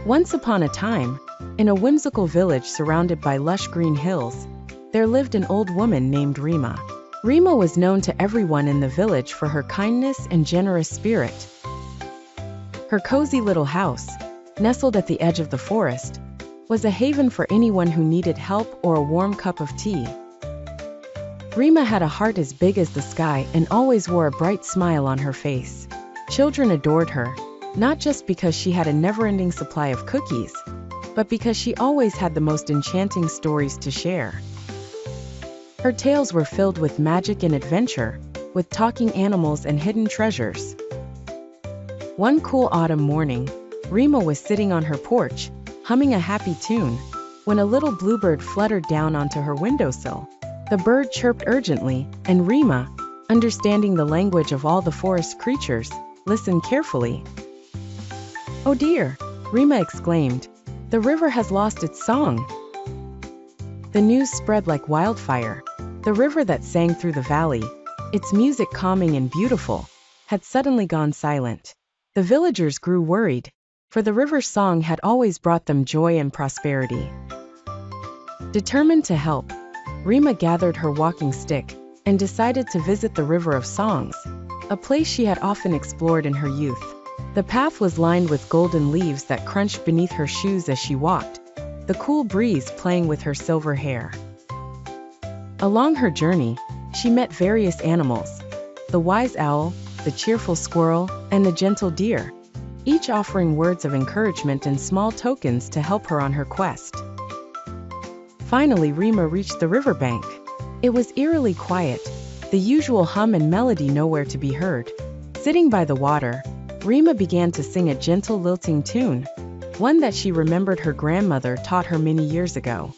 Once upon a time, in a whimsical village surrounded by lush green hills, there lived an old woman named Reema. Reema was known to everyone in the village for her kindness and generous spirit. Her cozy little house, nestled at the edge of the forest, was a haven for anyone who needed help or a warm cup of tea. Reema had a heart as big as the sky and always wore a bright smile on her face. Children adored her, not just because she had a never-ending supply of cookies, but because she always had the most enchanting stories to share. Her tales were filled with magic and adventure, with talking animals and hidden treasures. One cool autumn morning, Reema was sitting on her porch, humming a happy tune, when a little bluebird fluttered down onto her windowsill. The bird chirped urgently, and Reema, understanding the language of all the forest creatures, listened carefully. "Oh dear," Reema exclaimed, "the river has lost its song." The news spread like wildfire. The river that sang through the valley, its music calming and beautiful, had suddenly gone silent. The villagers grew worried, for the river's song had always brought them joy and prosperity. Determined to help, Reema gathered her walking stick and decided to visit the River of Songs, a place she had often explored in her youth. The path was lined with golden leaves that crunched beneath her shoes as she walked, the cool breeze playing with her silver hair. Along her journey, she met various animals, the wise owl, the cheerful squirrel, and the gentle deer, each offering words of encouragement and small tokens to help her on her quest. Finally, Reema reached the riverbank. It was eerily quiet, the usual hum and melody nowhere to be heard. Sitting by the water, Reema began to sing a gentle lilting tune, one that she remembered her grandmother taught her many years ago.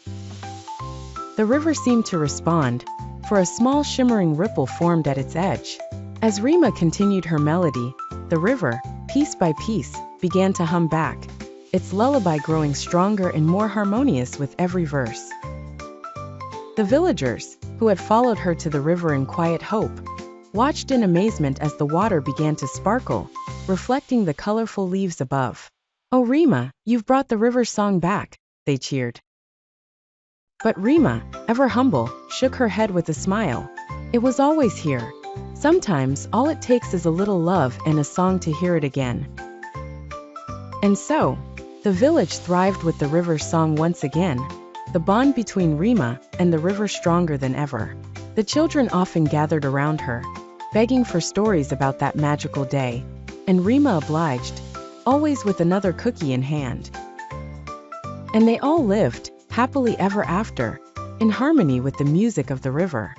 The river seemed to respond, for a small shimmering ripple formed at its edge. As Reema continued her melody, the river, piece by piece, began to hum back, its lullaby growing stronger and more harmonious with every verse. The villagers, who had followed her to the river in quiet hope, watched in amazement as the water began to sparkle, reflecting the colorful leaves above. "Oh Reema, you've brought the river song back," they cheered. But Reema, ever humble, shook her head with a smile. "It was always here. Sometimes all it takes is a little love and a song to hear it again." And so, the village thrived with the river's song once again, the bond between Reema and the river stronger than ever. The children often gathered around her, begging for stories about that magical day, and Reema obliged, always with another cookie in hand. And they all lived, happily ever after, in harmony with the music of the river.